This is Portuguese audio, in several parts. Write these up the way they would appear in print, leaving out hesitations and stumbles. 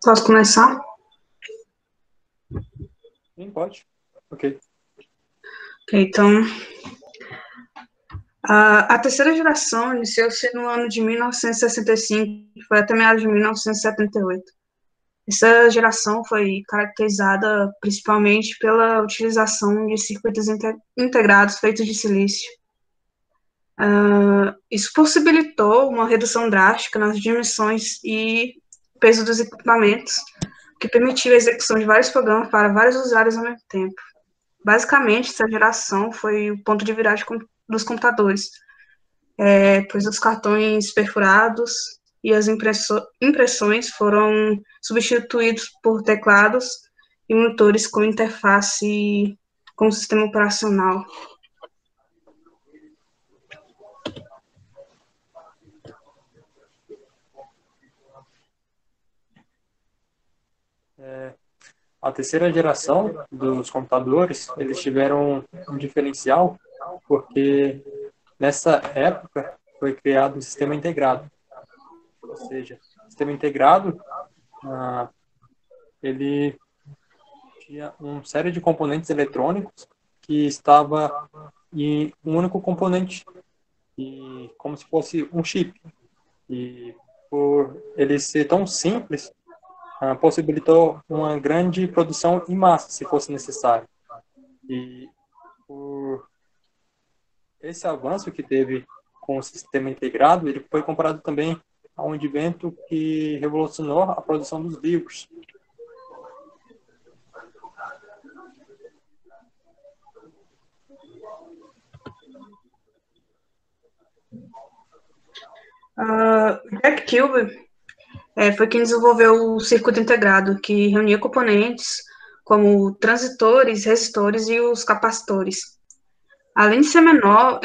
Posso começar? Sim, pode. Ok. Ok, então, a terceira geração iniciou-se no ano de 1965, foi até meados de 1978. Essa geração foi caracterizada principalmente pela utilização de circuitos integrados feitos de silício. Isso possibilitou uma redução drástica nas dimensões e peso dos equipamentos, que permitiu a execução de vários programas para vários usuários ao mesmo tempo. Basicamente, essa geração foi o ponto de viragem dos computadores, pois os cartões perfurados e as impressões foram substituídos por teclados e monitores com interface com o sistema operacional. A terceira geração dos computadores, eles tiveram um diferencial porque nessa época foi criado um sistema integrado. Ou seja, o sistema integrado, ele tinha uma série de componentes eletrônicos que estava em um único componente, e como se fosse um chip. E por ele ser tão simples, possibilitou uma grande produção em massa, se fosse necessário. E por esse avanço que teve com o sistema integrado, ele foi comparado também a um advento que revolucionou a produção dos livros. Jack Kilby foi quem desenvolveu o circuito integrado, que reunia componentes como transitores, resistores e os capacitores. Além de ser menor,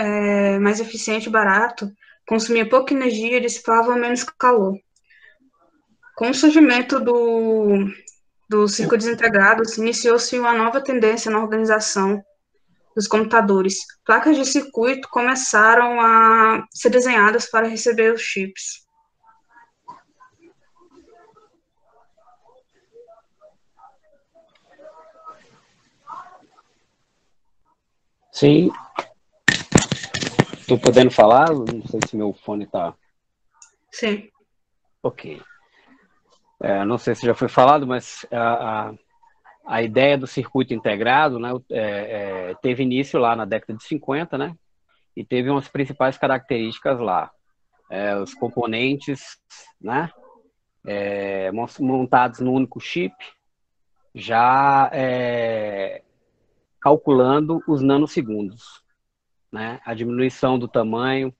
mais eficiente e barato, consumia pouca energia e dissipava menos calor. Com o surgimento dos circuitos integrados, iniciou-se uma nova tendência na organização dos computadores. Placas de circuito começaram a ser desenhadas para receber os chips. Sim, estou podendo falar? Não sei se meu fone está. Sim. Ok. Não sei se já foi falado, mas a ideia do circuito integrado, né, teve início lá na década de 50, né? E teve umas principais características lá. Os componentes, né? Montados num único chip, já calculando os nanosegundos, né? A diminuição do tamanho,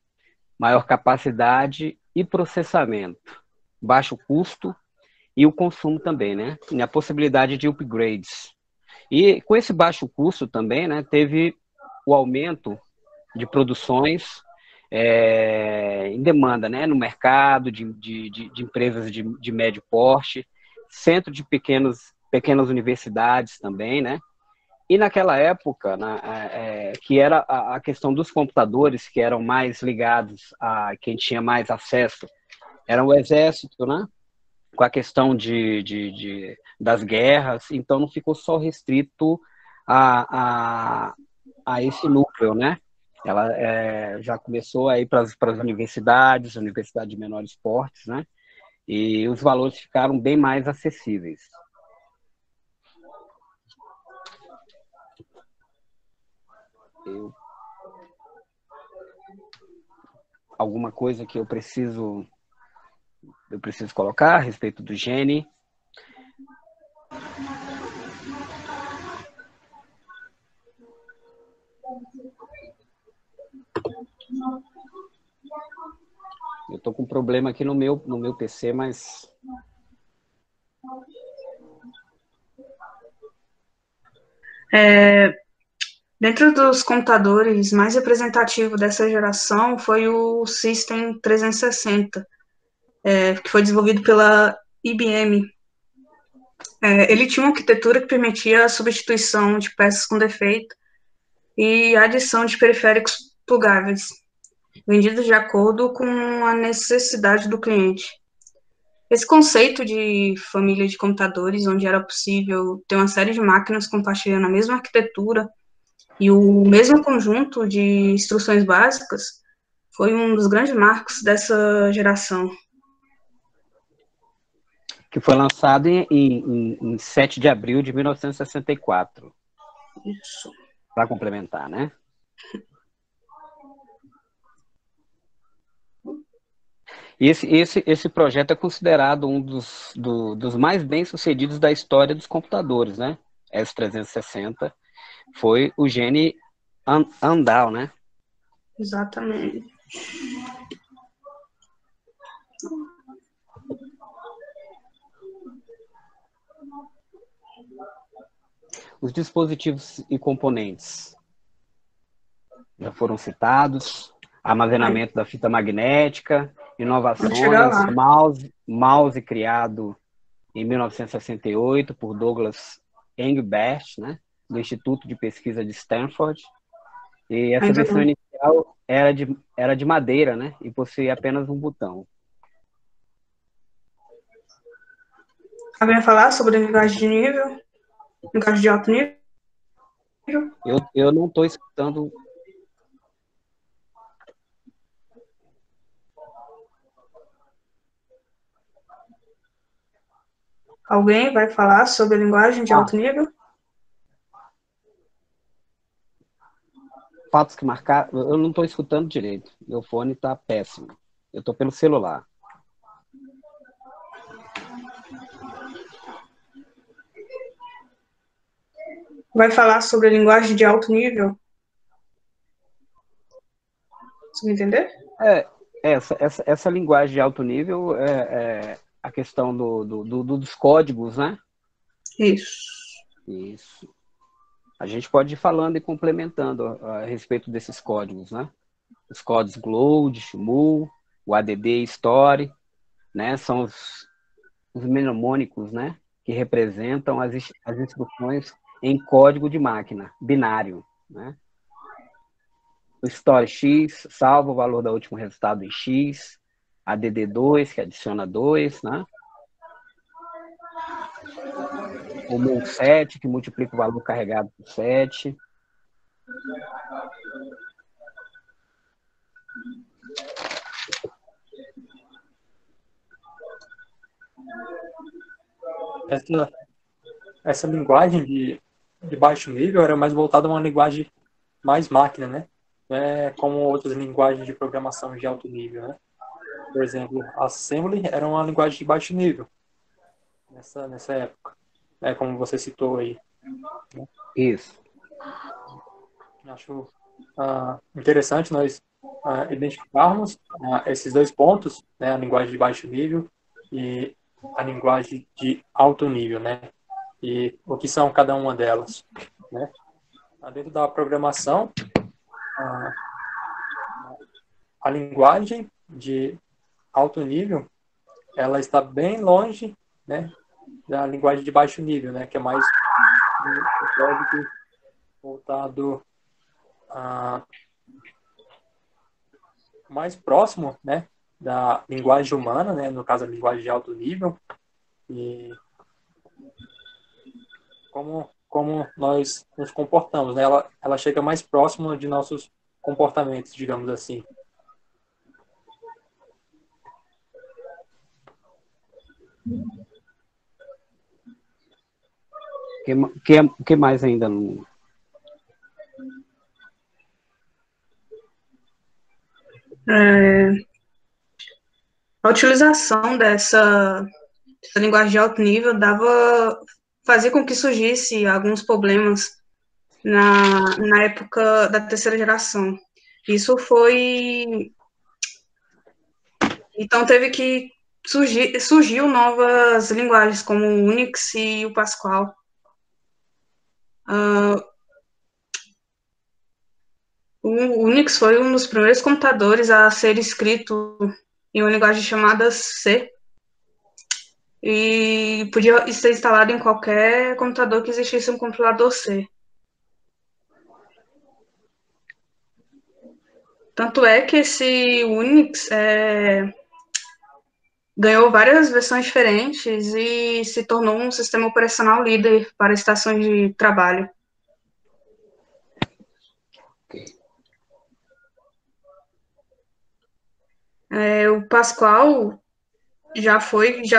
maior capacidade e processamento, baixo custo e o consumo também, né? E a possibilidade de upgrades. E com esse baixo custo também, né, teve o aumento de produções em demanda, né, no mercado de empresas de médio porte, centro de pequenas universidades também, né? E naquela época, né, que era a questão dos computadores, que eram mais ligados a quem tinha mais acesso, era o exército, né? Com a questão das guerras, então não ficou só restrito a, a, a esse núcleo, né? Ela já começou a ir para as universidades de menores portes, né? E os valores ficaram bem mais acessíveis. Alguma coisa que eu preciso colocar a respeito do gene? Eu estou com um problema aqui no meu PC, mas... Dentro dos computadores mais representativos dessa geração foi o System 360, que foi desenvolvido pela IBM. Ele tinha uma arquitetura que permitia a substituição de peças com defeito e a adição de periféricos plugáveis, vendidos de acordo com a necessidade do cliente. Esse conceito de família de computadores, onde era possível ter uma série de máquinas compartilhando a mesma arquitetura e o mesmo conjunto de instruções básicas, foi um dos grandes marcos dessa geração. Que foi lançado em 7 de abril de 1964. Isso. Para complementar, né? Esse projeto é considerado um dos mais bem-sucedidos da história dos computadores, né? S360 foi o Gene Andal, né? Exatamente. Os dispositivos e componentes já foram citados, armazenamento da fita magnética, inovações, mouse criado em 1968 por Douglas Engelbart, né, do Instituto de Pesquisa de Stanford. E essa versão inicial era de madeira, né, e possuía apenas um botão. Alguém vai falar sobre a linguagem de nível? Linguagem de alto nível? Eu não estou escutando. Alguém vai falar sobre a linguagem de alto nível? Fatos que marcaram. Eu não estou escutando direito. Meu fone está péssimo. Eu estou pelo celular. Vai falar sobre a linguagem de alto nível? Você me entender? Essa linguagem de alto nível é a questão dos códigos, né? Isso. A gente pode ir falando e complementando a respeito desses códigos, né? Os códigos GLOAD, MOO, o ADD Story, né? São os mnemônicos, né? Que representam as instruções em código de máquina, binário, né? O Story X salva o valor do último resultado em X, ADD2, que adiciona 2, né? O MOL 7, que multiplica o valor carregado por 7. Essa linguagem de baixo nível era mais voltada a uma linguagem mais máquina, né? Não é como outras linguagens de programação de alto nível, né? Por exemplo, Assembly era uma linguagem de baixo nível nessa época, né? Como você citou aí. Isso. Acho interessante nós identificarmos esses dois pontos, né? A linguagem de baixo nível e a linguagem de alto nível, né? E o que são cada uma delas, né? Dentro da programação, a linguagem de alto nível, ela está bem longe, né, da linguagem de baixo nível, né, que é mais um código voltado mais próximo, né, da linguagem humana, né, no caso a linguagem de alto nível, e como nós nos comportamos, né, ela chega mais próximo de nossos comportamentos, digamos assim. Que mais ainda não... A utilização dessa linguagem de alto nível fazia com que surgisse alguns problemas na época da terceira geração. Isso foi... Então, teve que surgiu novas linguagens, como o Unix e o Pascal. O Unix foi um dos primeiros computadores a ser escrito em uma linguagem chamada C, e podia ser instalado em qualquer computador que existisse um compilador C. Tanto é que esse Unix ganhou várias versões diferentes e se tornou um sistema operacional líder para estações de trabalho. O Pascal já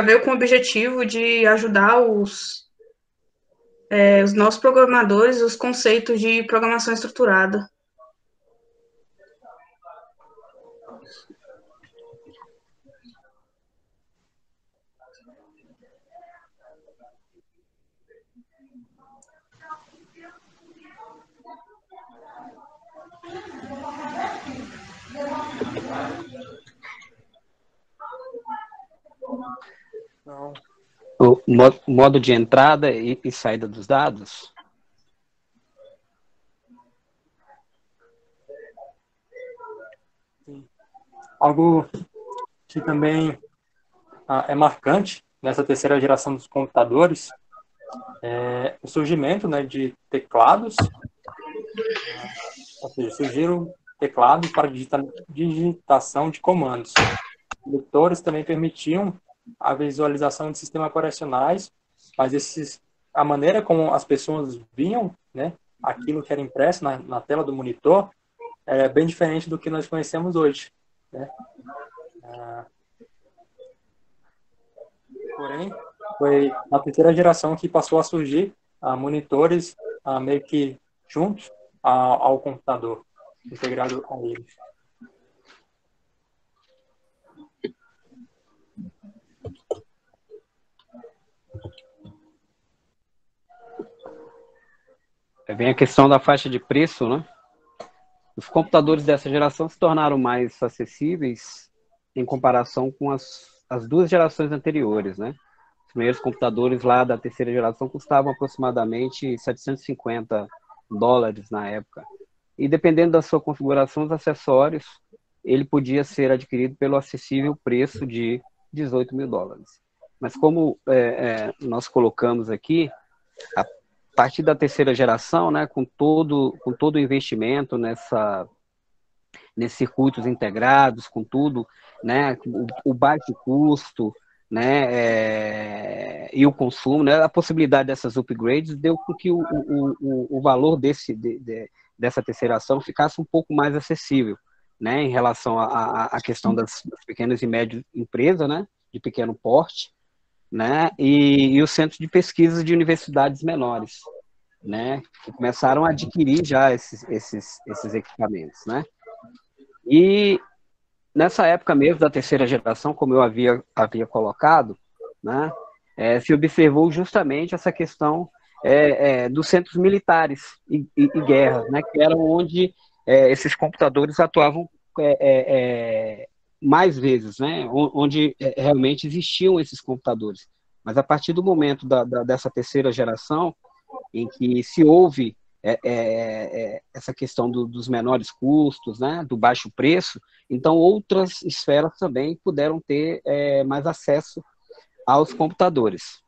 veio com o objetivo de ajudar os nossos programadores, os conceitos de programação estruturada. Não. O modo de entrada e saída dos dados? Sim. Algo que também é marcante nessa terceira geração dos computadores é o surgimento, né, de teclados, ou seja, surgiram teclados para digitação de comandos. Leitores também permitiam a visualização de sistemas operacionais, mas a maneira como as pessoas viam, né, aquilo que era impresso na tela do monitor é bem diferente do que nós conhecemos hoje, né? Porém, foi na terceira geração que passou a surgir monitores meio que juntos ao computador, integrado a ele. Vem a questão da faixa de preço, né? Os computadores dessa geração se tornaram mais acessíveis em comparação com as duas gerações anteriores, né? Os primeiros computadores lá da terceira geração custavam aproximadamente $750 na época. E dependendo da sua configuração, os acessórios, ele podia ser adquirido pelo acessível preço de $18.000. Mas como nós colocamos aqui, a partir da terceira geração, né, com todo o investimento nesses circuitos integrados, com tudo, né, o baixo custo, né, e o consumo, né, a possibilidade dessas upgrades deu com que o valor dessa terceiração ficasse um pouco mais acessível, né, em relação à questão das pequenas e médias empresas, né, de pequeno porte, né, e os centros de pesquisa de universidades menores, né, que começaram a adquirir já esses equipamentos, né. E nessa época mesmo da terceira geração, como eu havia colocado, né, se observou justamente essa questão dos centros militares e guerras, né, que eram onde esses computadores atuavam mais vezes, né, onde realmente existiam esses computadores. Mas a partir do momento dessa terceira geração, em que se houve essa questão dos menores custos, né, do baixo preço, então outras esferas também puderam ter mais acesso aos computadores.